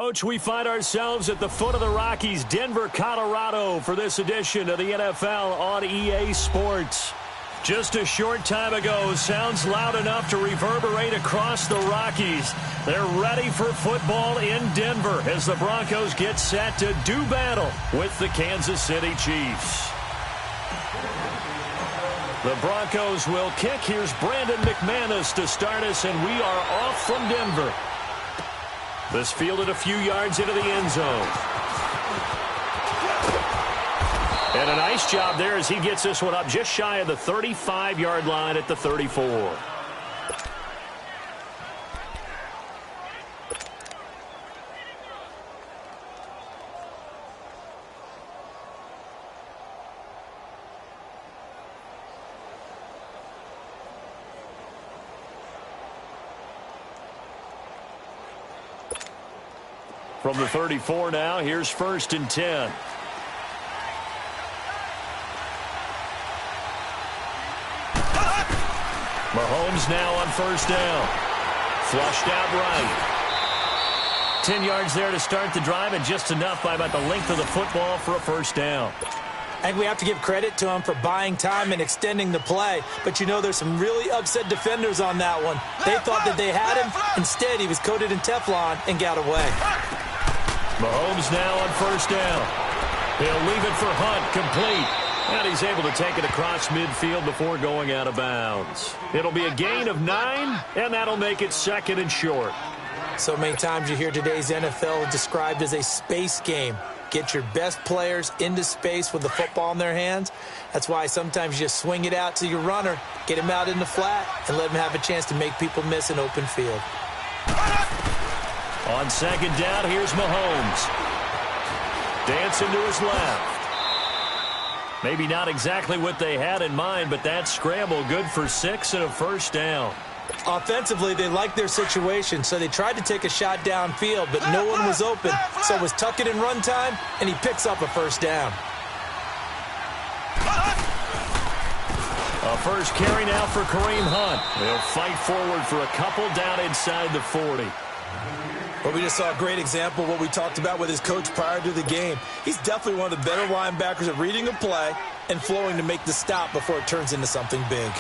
Coach, we find ourselves at the foot of the Rockies, Denver, Colorado, for this edition of the NFL on EA Sports. Just a short time ago, sounds loud enough to reverberate across the Rockies. They're ready for football in Denver as the Broncos get set to do battle with the Kansas City Chiefs. The Broncos will kick. Here's Brandon McManus to start us, and we are off from Denver. This fielded a few yards into the end zone. And a nice job there as he gets this one up just shy of the 35-yard line at the 34. From the 34 now, here's 1st and 10. Mahomes now on 1st down. Flushed out right. 10 yards there to start the drive, and just enough by about the length of the football for a 1st down. I think we have to give credit to him for buying time and extending the play. But, you know, there's some really upset defenders on that one. They thought that they had him. Instead, he was coated in Teflon and got away. Mahomes now on 1st down. He'll leave it for Hunt, complete. And he's able to take it across midfield before going out of bounds. It'll be a gain of 9, and that'll make it 2nd and short. So many times you hear today's NFL described as a space game. Get your best players into space with the football in their hands. That's why sometimes you just swing it out to your runner, get him out in the flat, and let him have a chance to make people miss an open field. On 2nd down, here's Mahomes. Dancing to his left. Maybe not exactly what they had in mind, but that scramble good for 6 and a 1st down. Offensively, they liked their situation, so they tried to take a shot downfield, but no one was open. So it was tuck it in run time, and he picks up a 1st down. A 1st carry now for Kareem Hunt. They'll fight forward for a couple down inside the 40. Well, we just saw a great example of what we talked about with his coach prior to the game. He's definitely one of the better linebackers at reading a play and flowing to make the stop before it turns into something big.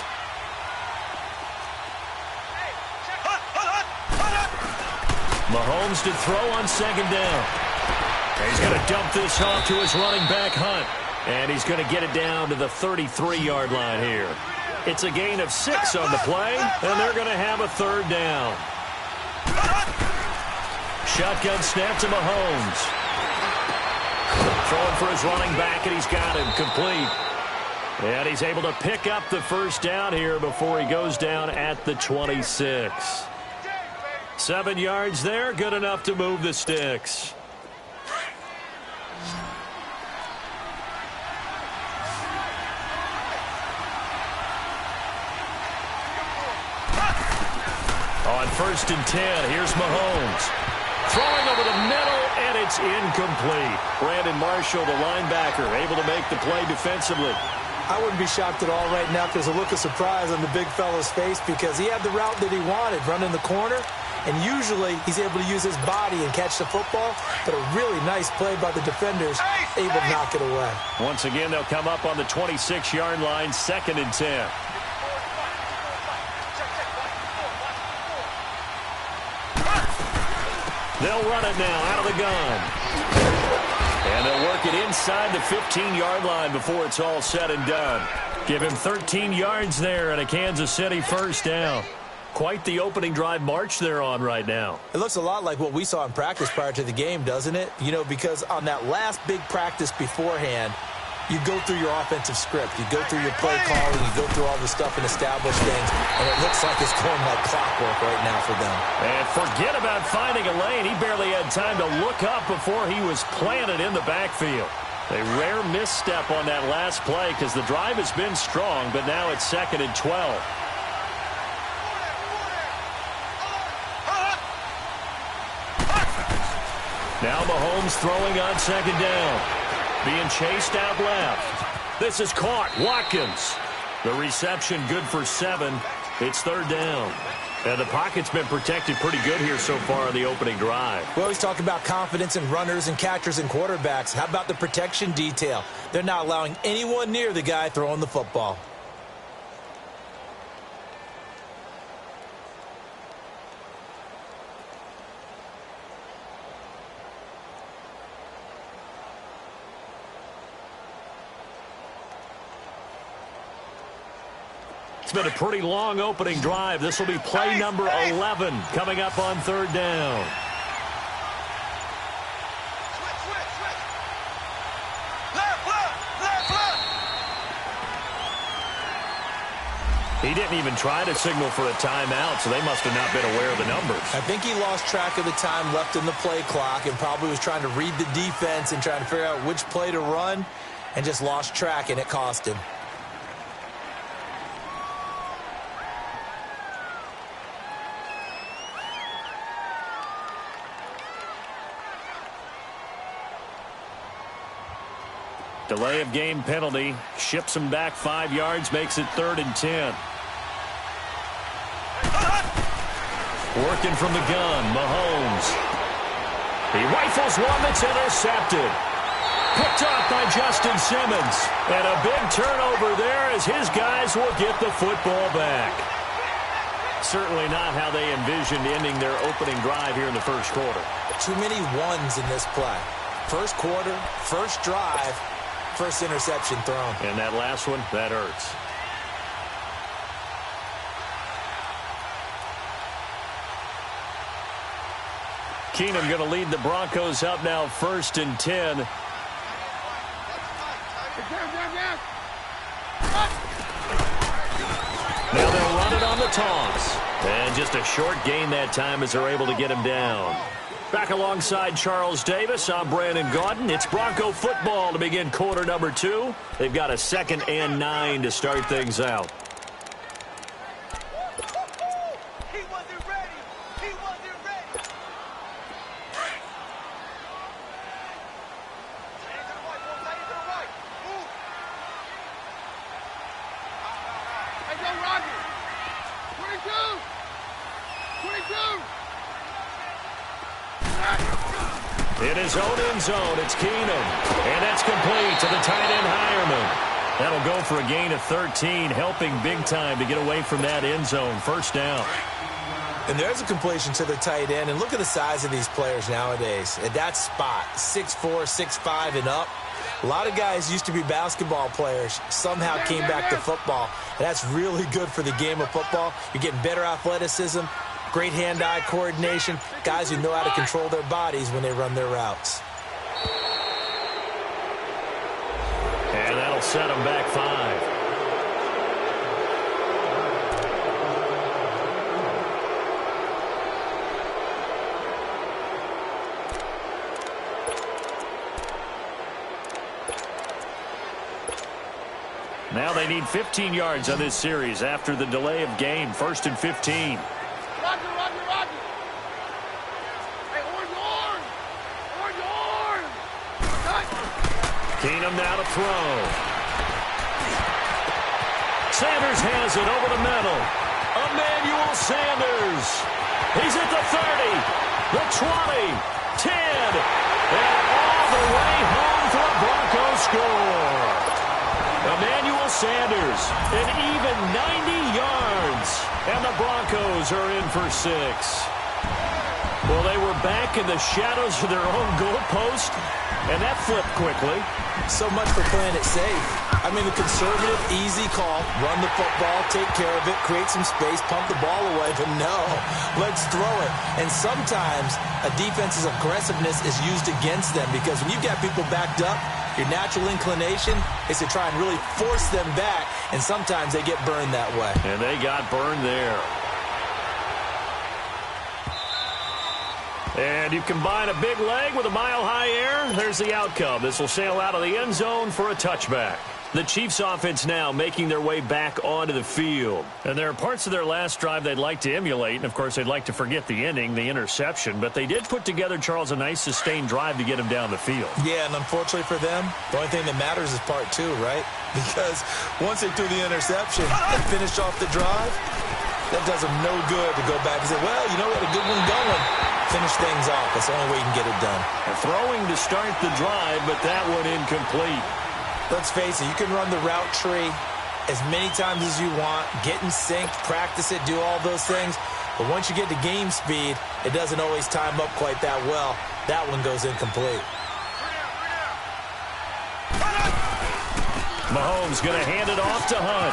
Mahomes to throw on 2nd down. He's going to dump this off to his running back, Hunt. And he's going to get it down to the 33-yard line here. It's a gain of 6 on the play, and they're going to have a 3rd down. Shotgun snap to Mahomes. Throwing for his running back, and he's got him complete. And he's able to pick up the 1st down here before he goes down at the 26. 7 yards there, good enough to move the sticks. On 1st and 10, here's Mahomes. Throwing over the middle, and it's incomplete. Brandon Marshall, the linebacker, able to make the play defensively. I wouldn't be shocked at all right now if there's a look of surprise on the big fella's face because he had the route that he wanted, running the corner, and usually he's able to use his body and catch the football, but a really nice play by the defenders, able to knock it away. Once again, they'll come up on the 26-yard line, 2nd and 10. They'll run it now out of the gun. And they'll work it inside the 15-yard line before it's all said and done. Give him 13 yards there and a Kansas City 1st down. Quite the opening drive march they're on right now. It looks a lot like what we saw in practice prior to the game, doesn't it? You know, because on that last big practice beforehand, you go through your offensive script. You go through your play calling. You go through all the stuff and establish things. And it looks like it's going like clockwork right now for them. And forget about finding a lane. He barely had time to look up before he was planted in the backfield. A rare misstep on that last play because the drive has been strong, but now it's 2nd and 12. Now Mahomes throwing on 2nd down. Being chased out left. This is caught. Watkins. The reception good for 7. It's 3rd down. And the pocket's been protected pretty good here so far on the opening drive. We always talk about confidence in runners and catchers and quarterbacks. How about the protection detail? They're not allowing anyone near the guy throwing the football. It's been a pretty long opening drive. This will be play number 11 coming up on third down. He didn't even try to signal for a timeout, so they must have not been aware of the numbers. I think he lost track of the time left in the play clock and probably was trying to read the defense and trying to figure out which play to run and just lost track, and it cost him. Delay of game penalty. Ships him back 5 yards. Makes it 3rd and 10. Working from the gun. Mahomes. He rifles one that's intercepted. Picked off by Justin Simmons. And a big turnover there as his guys will get the football back. Certainly not how they envisioned ending their opening drive here in the first quarter. Too many ones in this play. First quarter, first drive, first interception thrown. And that last one, that hurts. Keenum going to lead the Broncos up now 1st and 10. Now they'll run it on the toss. And just a short gain that time as they're able to get him down. Back alongside Charles Davis, I'm Brandon Gaudin. It's Bronco football to begin quarter number 2. They've got a 2nd and 9 to start things out. He wasn't ready. He wasn't ready. Stay to the right, boy. Stay to the right. Move. Hey, go, Roger. 22. 22. In his own end zone, it's Keenum. And that's complete to the tight end Hireman. That'll go for a gain of 13, helping big time to get away from that end zone. First down. And there's a completion to the tight end. And look at the size of these players nowadays. At that spot, 6'4", 6'5", and up. A lot of guys used to be basketball players, somehow came back to football. And that's really good for the game of football. You're getting better athleticism, great hand-eye coordination, guys who know how to control their bodies when they run their routes. And that'll set them back 5. Now they need 15 yards on this series after the delay of game. 1st and 15. Roger. Hey, orange. Keenum now to throw. Sanders has it over the middle. Emmanuel Sanders. He's at the 30, the 20, 10, and all the way home for a Broncos score. Emmanuel Sanders, an even 90 yards, and the Broncos are in for 6. Well, they were back in the shadows of their own goalpost, and that flipped quickly. So much for playing it safe. I mean, the conservative, easy call, run the football, take care of it, create some space, pump the ball away, but no, let's throw it. And sometimes a defense's aggressiveness is used against them because when you've got people backed up, your natural inclination is to try and really force them back, and sometimes they get burned that way. And they got burned there. And you combine a big leg with a mile-high air, there's the outcome. This will sail out of the end zone for a touchback. The Chiefs offense now making their way back onto the field. And there are parts of their last drive they'd like to emulate. And, of course, they'd like to forget the ending, the interception. But they did put together, Charles, a nice sustained drive to get him down the field. Yeah, and unfortunately for them, the only thing that matters is part 2, right? Because once they threw the interception and finished off the drive, That does him no good to go back and say, well, you know, we had a good one going. Finish things off. That's the only way you can get it done. Throwing to start the drive, but that one incomplete. Let's face it, you can run the route tree as many times as you want, get in sync, practice it, do all those things. But once you get to game speed, it doesn't always time up quite that well. That one goes incomplete. Mahomes going to hand it off to Hunt.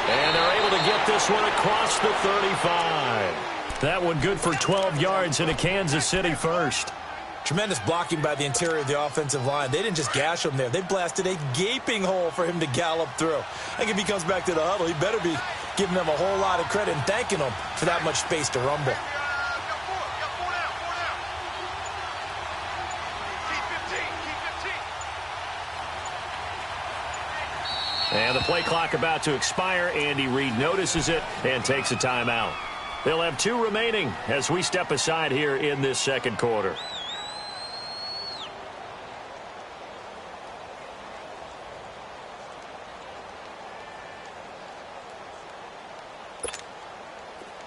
And they're able to get this one across the 35. That one good for 12 yards in a Kansas City first. Tremendous blocking by the interior of the offensive line. They didn't just gash him there. They blasted a gaping hole for him to gallop through. I think if he comes back to the huddle, he better be giving them a whole lot of credit and thanking them for that much space to rumble. And the play clock about to expire. Andy Reid notices it and takes a timeout. They'll have 2 remaining as we step aside here in this second quarter.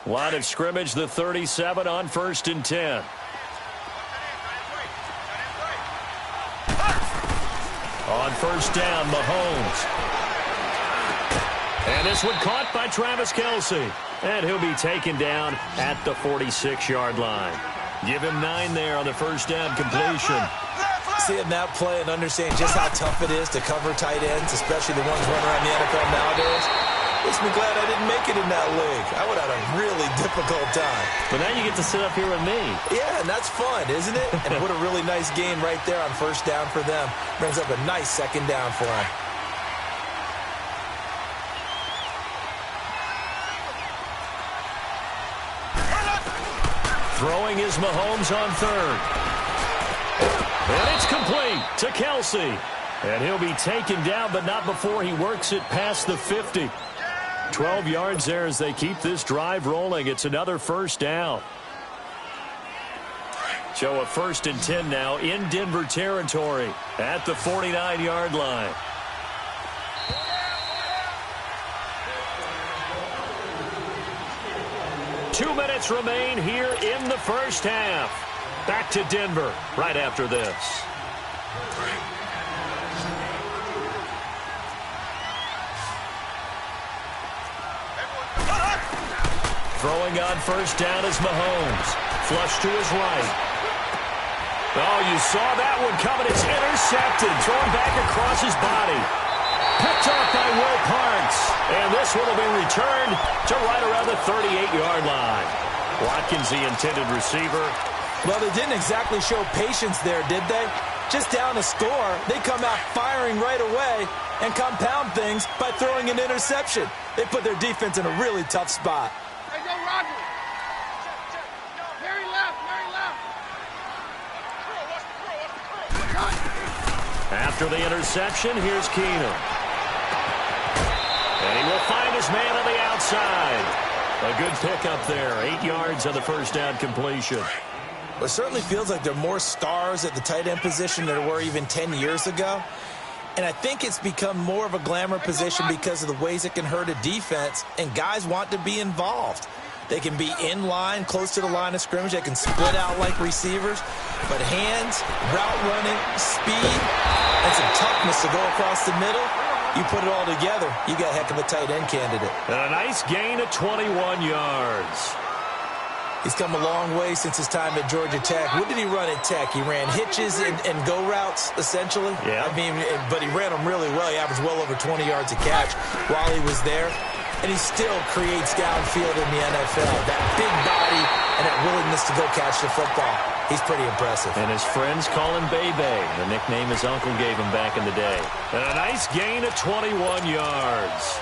Line of scrimmage, the 37 on 1st and 10. On 1st down, Mahomes. And this one caught by Travis Kelce. And he'll be taken down at the 46-yard line. Give him 9 there on the 1st down completion. Seeing that play and understanding just how tough it is to cover tight ends, especially the ones running around the NFL nowadays, makes me glad I didn't make it in that league. I would have had a really difficult time. But now you get to sit up here with me. Yeah, and that's fun, isn't it? And what a really nice game right there on 1st down for them. Brings up a nice 2nd down for them. Throwing is Mahomes on 3rd. And it's complete to Kelce. And he'll be taken down, but not before he works it past the 50. 12 yards there as they keep this drive rolling. It's another 1st down. So a 1st and 10 now in Denver territory at the 49-yard line. Two minutes remain here in the first half. Back to Denver right after this. Throwing on 1st down is Mahomes. Flush to his right. Oh, you saw that one coming. It's intercepted. Thrown back across his body. Picked off by Will Parks. And this one will be returned to right around the 38-yard line. Watkins, the intended receiver. Well, they didn't exactly show patience there, did they? Just down a score, they come out firing right away and compound things by throwing an interception. They put their defense in a really tough spot. Hey, go Roger. Mary left, Mary left. After the interception, here's Keenum. And he will find his man on the outside. A good pickup there. 8 yards on the 1st down completion. Well, it certainly feels like there are more stars at the tight end position than there were even 10 years ago. And I think it's become more of a glamour position because of the ways it can hurt a defense, and guys want to be involved. They can be in line, close to the line of scrimmage. They can split out like receivers. But hands, route running, speed, and some toughness to go across the middle, you put it all together, you got a heck of a tight end candidate. And a nice gain of 21 yards. He's come a long way since his time at Georgia Tech. What did he run at Tech? He ran hitches and go routes, essentially. Yeah. I mean, but he ran them really well. He averaged well over 20 yards a catch while he was there. And he still creates downfield in the NFL. That big body and that willingness to go catch the football. He's pretty impressive. And his friends call him Bebe, the nickname his uncle gave him back in the day. And a nice gain of 21 yards.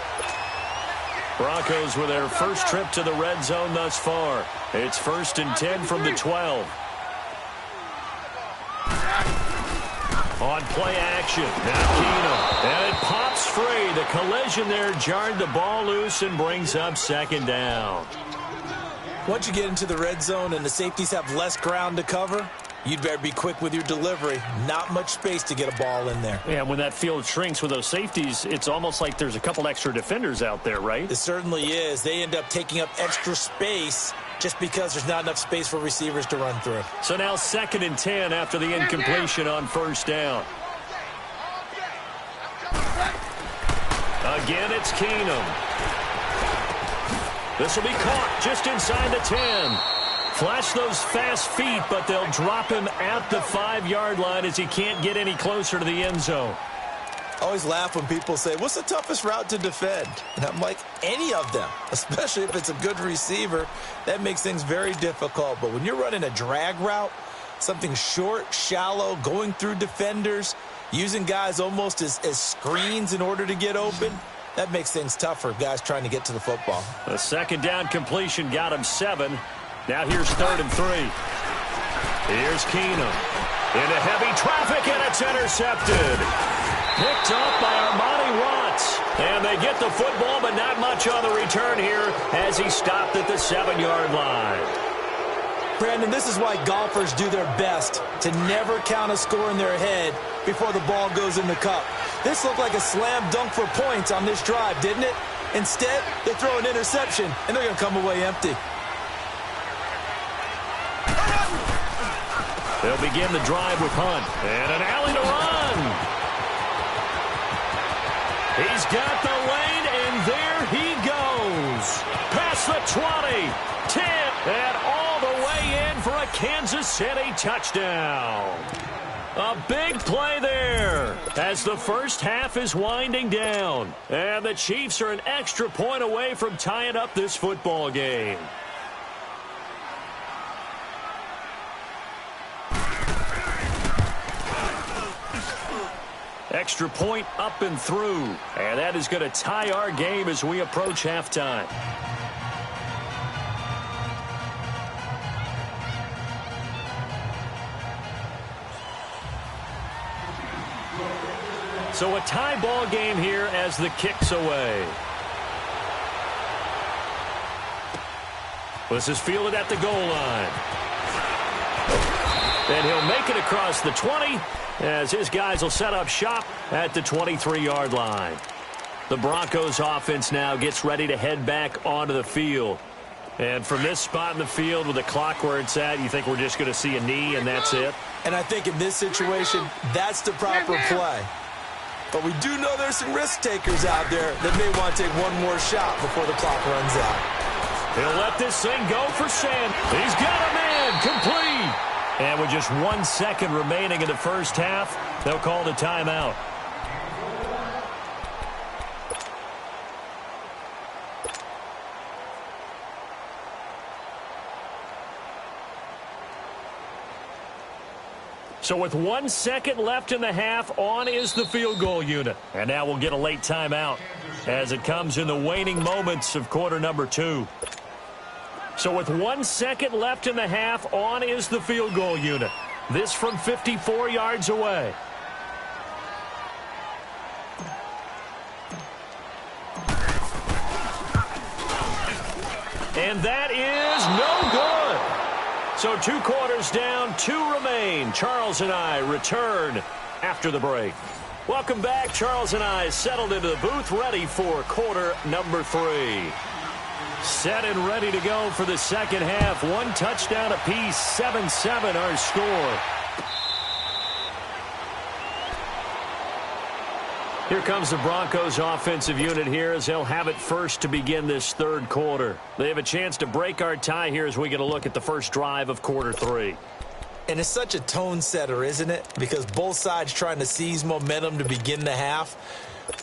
Broncos with their first trip to the red zone thus far. It's 1st and 10 from the 12. On play action, now Keenum. And it pops free. The collision there jarred the ball loose and brings up 2nd down. Once you get into the red zone and the safeties have less ground to cover, You'd better be quick with your delivery. Not much space to get a ball in there. Yeah, when that field shrinks with those safeties, it's almost like there's a couple extra defenders out there, right? It certainly is. They end up taking up extra space just because there's not enough space for receivers to run through. So now 2nd and 10 after the incompletion on 1st down. Again, it's Keenum. This will be caught just inside the 10. Flash those fast feet, but they'll drop him at the 5-yard line as he can't get any closer to the end zone. I always laugh when people say, what's the toughest route to defend? And I'm like, any of them, especially if it's a good receiver. That makes things very difficult. But when you're running a drag route, something short, shallow, going through defenders, using guys almost as screens in order to get open, that makes things tough for guys trying to get to the football. The 2nd down completion got him 7. Now here's 3rd and 3. Here's Keenum. Into heavy traffic, and it's intercepted. Picked up by Armani Watts. And they get the football, but not much on the return here as he stopped at the 7-yard line. Brandon, this is why golfers do their best to never count a score in their head before the ball goes in the cup. This looked like a slam dunk for points on this drive, didn't it? Instead, they throw an interception, and they're going to come away empty. They'll begin the drive with Hunt. And an alley to run. He's got the lane, and there he goes. Past the 20, 10, and all the way in for a Kansas City touchdown. A big play there as the first half is winding down. And the Chiefs are an extra point away from tying up this football game. Extra point up and through. And that is going to tie our game as we approach halftime. So a tie ball game here as the kick's away. This is fielded at the goal line. And he'll make it across the 20 as his guys will set up shop at the 23-yard line. The Broncos offense now gets ready to head back onto the field. And from this spot in the field with the clock where it's at, you think we're just going to see a knee and that's it? And I think in this situation, that's the proper play. But we do know there's some risk takers out there that may want to take one more shot before the clock runs out. He'll let this thing go for Sam. He's got a man complete. And with just 1 second remaining in the first half, they'll call the timeout. So with 1 second left in the half, on is the field goal unit. And now we'll get a late timeout as it comes in the waning moments of quarter number 2. So with 1 second left in the half, on is the field goal unit. This from 54 yards away. And that is no good. So 2 quarters down, 2 remain. Charles and I return after the break. Welcome back. Charles and I settled into the booth, ready for quarter number 3. Set and ready to go for the second half. 1 touchdown apiece, 7-7 our score. Here comes the Broncos offensive unit here as they'll have it first to begin this third quarter. They have a chance to break our tie here as we get a look at the first drive of quarter 3. And it's such a tone setter, isn't it? Because both sides trying to seize momentum to begin the half.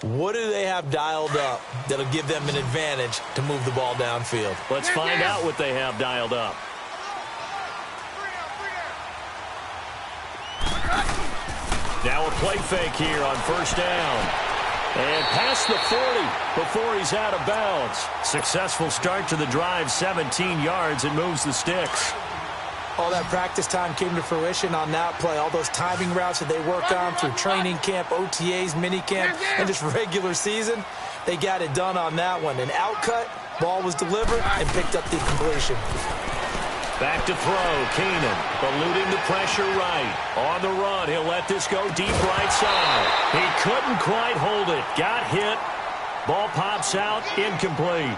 What do they have dialed up that'll give them an advantage to move the ball downfield? Let's find out what they have dialed up. Now a play fake here on first down. And past the 40 before he's out of bounds. Successful start to the drive, 17 yards, and moves the sticks. All that practice time came to fruition on that play. All those timing routes that they worked on through training camp, OTAs, minicamp, and just regular season, they got it done on that one. An outcut, ball was delivered, and picked up the completion. Back to throw. Keenan eluding the pressure right. On the run, he'll let this go deep right side. He couldn't quite hold it. Got hit. Ball pops out. Incomplete.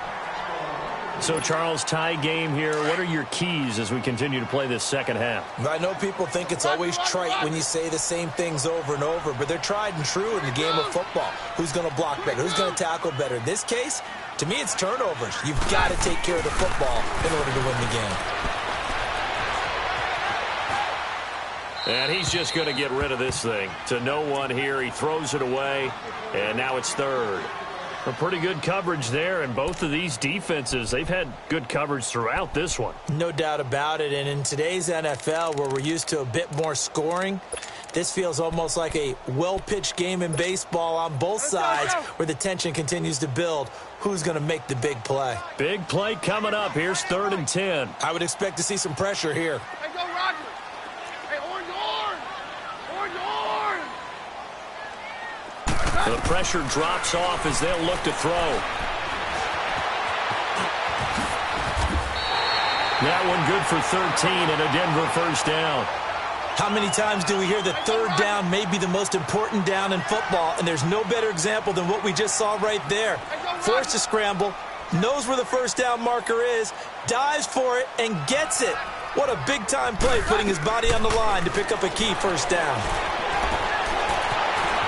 So, Charles, tie game here. What are your keys as we continue to play this second half? I know people think it's always trite when you say the same things over and over, but they're tried and true in the game of football. Who's going to block better? Who's going to tackle better? In this case, to me, it's turnovers. You've got to take care of the football in order to win the game. And he's just going to get rid of this thing. To no one here. He throws it away, and now it's third. A pretty good coverage there, and both of these defenses, they've had good coverage throughout this one. No doubt about it, and in today's NFL, where we're used to a bit more scoring, this feels almost like a well-pitched game in baseball on both sides, where the tension continues to build. Who's going to make the big play? Big play coming up. Here's 3rd and 10. I would expect to see some pressure here. Hey, go Roger. Hey, orange, orange. Orange, orange. The pressure drops off as they'll look to throw. That one good for 13 and a Denver first down. How many times do we hear that third down may be the most important down in football, and there's no better example than what we just saw right there. Forced to scramble, knows where the first down marker is, dives for it, and gets it. What a big-time play, putting his body on the line to pick up a key first down.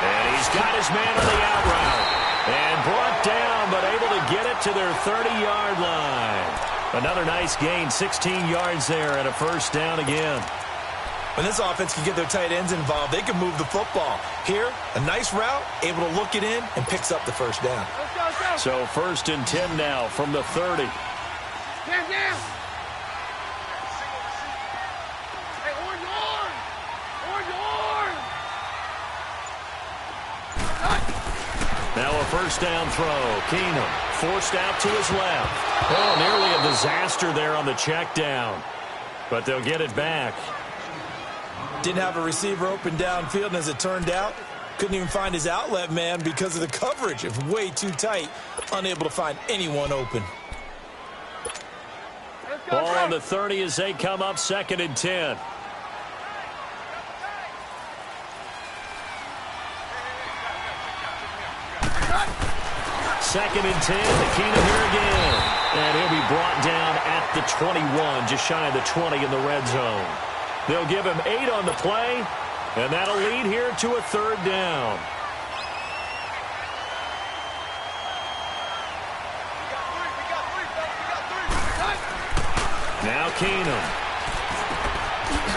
And he's got his man on the out route. And brought down, but able to get it to their 30-yard line. Another nice gain, 16 yards there, and a first down again. When this offense can get their tight ends involved, they can move the football. Here, a nice route, able to look it in, and picks up the first down. Let's go. So 1st and 10 now from the 30. Down, down. Hey, orange, orange. Orange, orange. Now a first down throw. Keenum forced out to his left. Oh, nearly a disaster there on the check down. But they'll get it back. Didn't have a receiver open downfield, and as it turned out, couldn't even find his outlet man because of the coverage. It was way too tight, unable to find anyone open. Ball on the 30 as they come up 2nd and 10. Second and 10, the Keenum here again. And he'll be brought down at the 21, just shy of the 20 in the red zone. They'll give him 8 on the play, and that'll lead here to a 3rd down. Now Keenum.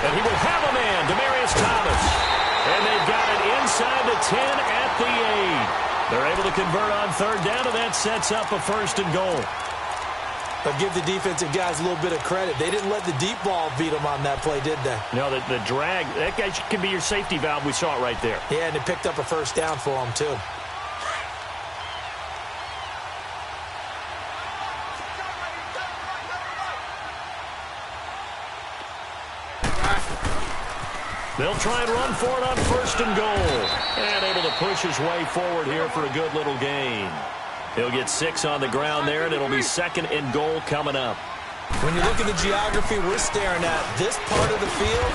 And he will have a man, Demaryius Thomas. And they've got it inside the 10 at the 8. They're able to convert on 3rd down, and that sets up a 1st and goal. But give the defensive guys a little bit of credit. They didn't let the deep ball beat them on that play, did they? No, the drag, that guy can be your safety valve. We saw it right there. Yeah, and it picked up a first down for them, too. They'll try and run for it on 1st and goal. And able to push his way forward here for a good little gain. He'll get 6 on the ground there, and it'll be 2nd and goal coming up. When you look at the geography we're staring at, this part of the field,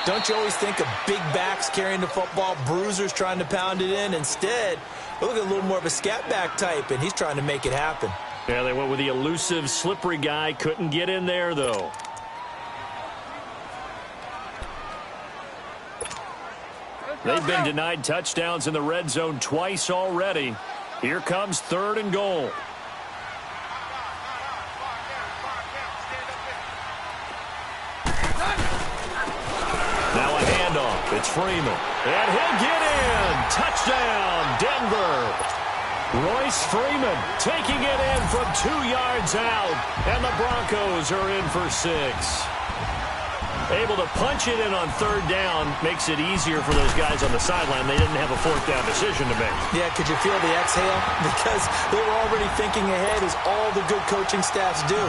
don't you always think of big backs carrying the football, bruisers trying to pound it in? Instead, look at a little more of a scat back type, and he's trying to make it happen. Yeah, they went with the elusive, slippery guy. Couldn't get in there, though. They've been denied touchdowns in the red zone twice already. Here comes 3rd and goal. Now a handoff. It's Freeman. And he'll get in. Touchdown, Denver. Royce Freeman taking it in from 2 yards out. And the Broncos are in for 6. Able to punch it in on 3rd down makes it easier for those guys on the sideline. They didn't have a 4th down decision to make. Yeah, could you feel the exhale? Because they were already thinking ahead, as all the good coaching staffs do.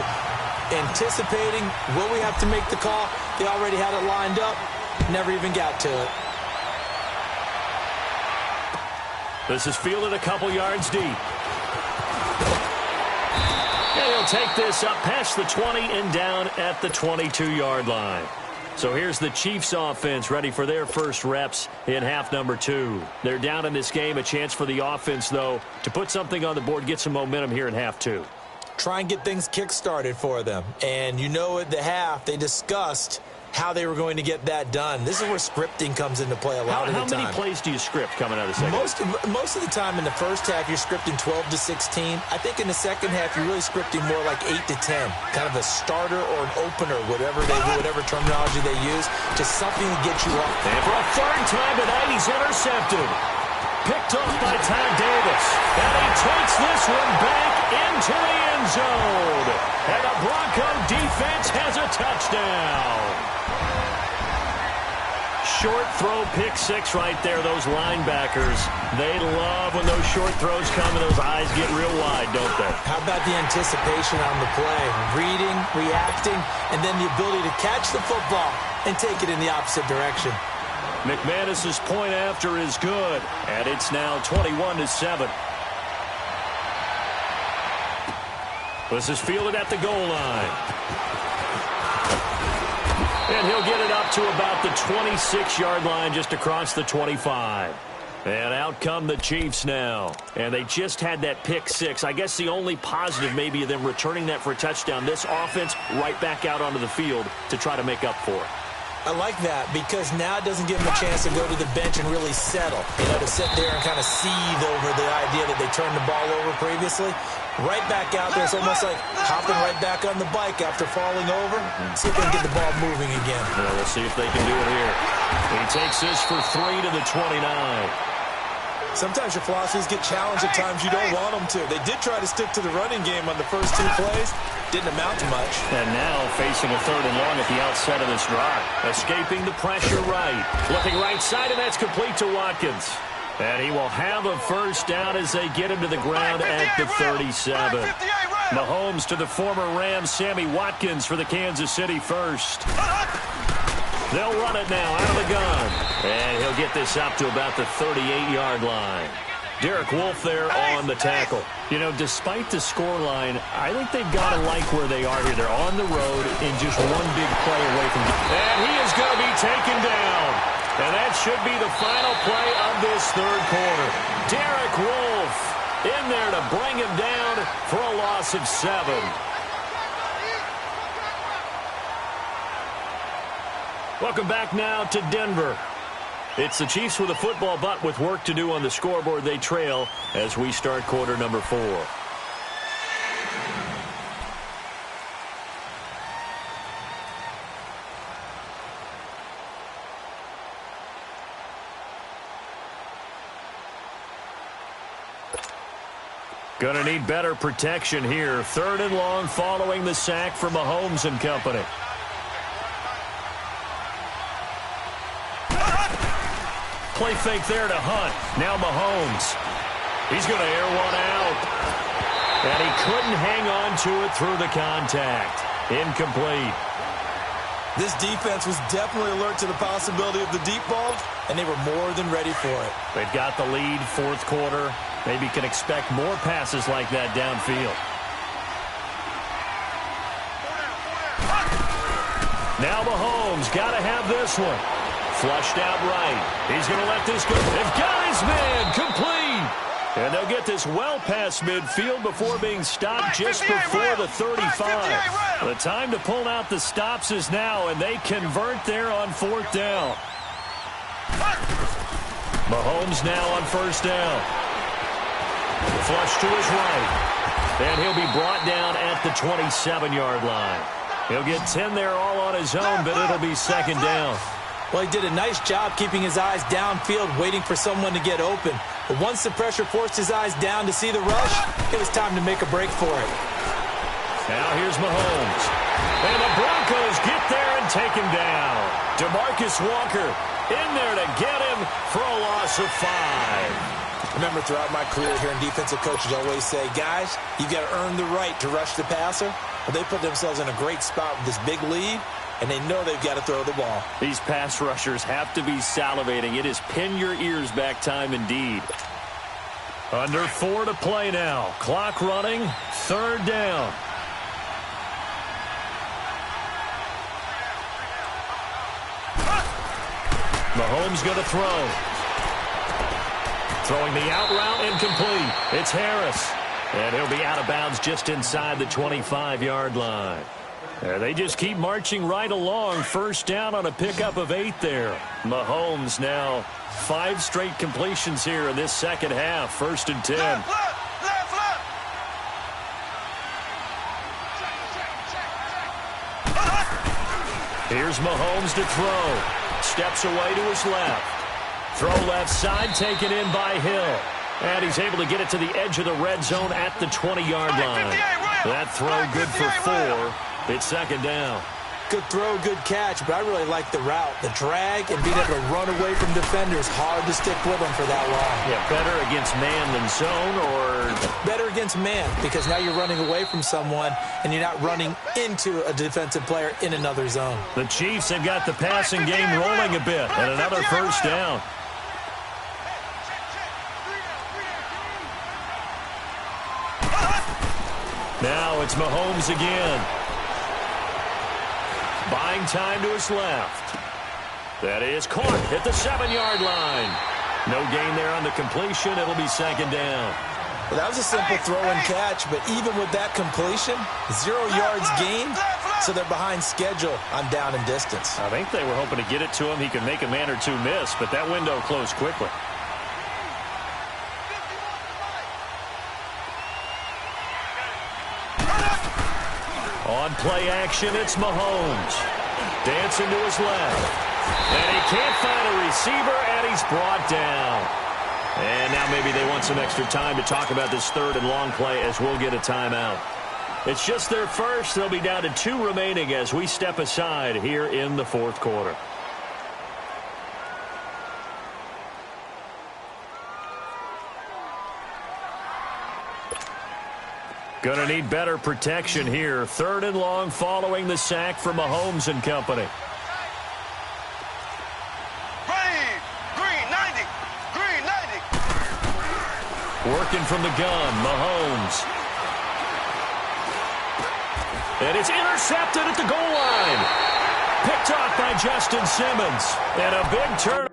Anticipating, will we have to make the call? They already had it lined up. Never even got to it. This is fielded a couple yards deep. And he'll take this up past the 20 and down at the 22-yard line. So here's the Chiefs offense ready for their first reps in half number 2. They're down in this game. A chance for the offense, though, to put something on the board, get some momentum here in half 2. Try and get things kick-started for them. And you know at the half, they discussed how they were going to get that done. This is where scripting comes into play a lot of the time. How many plays do you script coming out of the second? Most of the time in the first half, you're scripting 12 to 16. I think in the second half, you're really scripting more like 8 to 10. Kind of a starter or an opener, whatever terminology they use, just something to get you up. And for a third time tonight, he's intercepted. Picked off by Todd Davis. And he takes this one back into the end zone. And the Bronco defense has a touchdown. Short throw, pick 6 right there. Those linebackers, they love when those short throws come and those eyes get real wide, don't they? How about the anticipation on the play? Reading, reacting, and then the ability to catch the football and take it in the opposite direction. McManus's point after is good, and it's now 21-7. This is fielded at the goal line. And he'll get it up to about the 26-yard line, just across the 25. And out come the Chiefs now. And they just had that pick 6. I guess the only positive maybe of them returning that for a touchdown. This offense right back out onto the field to try to make up for it. I like that because now it doesn't give them a chance to go to the bench and really settle. To sit there and kind of seethe over the idea that they turned the ball over previously. Right back out there. It's almost like hopping right back on the bike after falling over. See if they can get the ball moving again. Yeah, we'll see if they can do it here. He takes this for 3 to the 29. Sometimes your philosophies get challenged at times you don't want them to. They did try to stick to the running game on the first 2 plays. Didn't amount to much. And now facing a 3rd and long at the outset of this drive. Escaping the pressure right. Looking right side, and that's complete to Watkins. And he will have a first down as they get him to the ground at the 37. Mahomes to the former Rams, Sammy Watkins for the Kansas City first. They'll run it now out of the gun. And he'll get this up to about the 38-yard line. Derek Wolfe there on the tackle. Despite the scoreline, I think they've got to like where they are here. They're on the road in just one big play away from... And he is going to be taken down. And that should be the final play of this 3rd quarter. Derek Wolfe in there to bring him down for a loss of 7. Welcome back now to Denver. It's the Chiefs with a football, but with work to do on the scoreboard. They trail as we start quarter number 4. Gonna need better protection here. 3rd and long following the sack from Mahomes and company. Play fake there to Hunt. Now Mahomes. He's going to air one out. And he couldn't hang on to it through the contact. Incomplete. This defense was definitely alert to the possibility of the deep ball, and they were more than ready for it. They've got the lead, 4th quarter. Maybe can expect more passes like that downfield. Now Mahomes got to have this one. Flushed out right. He's going to let this go. They've got his man complete. And they'll get this well past midfield before being stopped just before the 35. The time to pull out the stops is now, and they convert there on 4th down. Mahomes now on 1st down. Flush to his right. And he'll be brought down at the 27-yard line. He'll get 10 there all on his own, but it'll be 2nd down. Well, he did a nice job keeping his eyes downfield, waiting for someone to get open. But once the pressure forced his eyes down to see the rush, it was time to make a break for it. Now here's Mahomes. And the Broncos get there and take him down. DeMarcus Walker in there to get him for a loss of 5. Remember, throughout my career here in defensive coaches, I always say, guys, you got to earn the right to rush the passer. Well, they put themselves in a great spot with this big lead, and they know they've got to throw the ball. These pass rushers have to be salivating. It is pin your ears back time indeed. Under 4 to play now. Clock running. 3rd down. Mahomes going to throw. Throwing the out route incomplete. It's Harris. And he'll be out of bounds just inside the 25-yard line. They just keep marching right along. First down on a pickup of 8 there. Mahomes now 5 straight completions here in this second half. 1st and 10. Left. Here's Mahomes to throw. Steps away to his left. Throw left side, taken in by Hill. And he's able to get it to the edge of the red zone at the 20-yard line. That throw good for 4. It's second down. Good throw, good catch, but I really like the route. The drag and being able to run away from defenders. Hard to stick with them for that long. Yeah, better against man than zone, or? Better against man, because now you're running away from someone and you're not running into a defensive player in another zone. The Chiefs have got the passing game rolling a bit, and another first down. Now it's Mahomes again. Buying time to his left. That is caught at the 7-yard line. No gain there on the completion. It'll be second down. Well, that was a simple throw and catch, but even with that completion, 0 yards gained, so they're behind schedule on down and distance. I think they were hoping to get it to him. He could make a man or two miss, but that window closed quickly. On play action, it's Mahomes. Dancing to his left. And he can't find a receiver, and he's brought down. And now maybe they want some extra time to talk about this 3rd and long play as we'll get a timeout. It's just their first. They'll be down to 2 remaining as we step aside here in the 4th quarter. Going to need better protection here. 3rd and long following the sack from Mahomes and company. Green 90. Working from the gun, Mahomes. And it's intercepted at the goal line. Picked off by Justin Simmons. And a big turn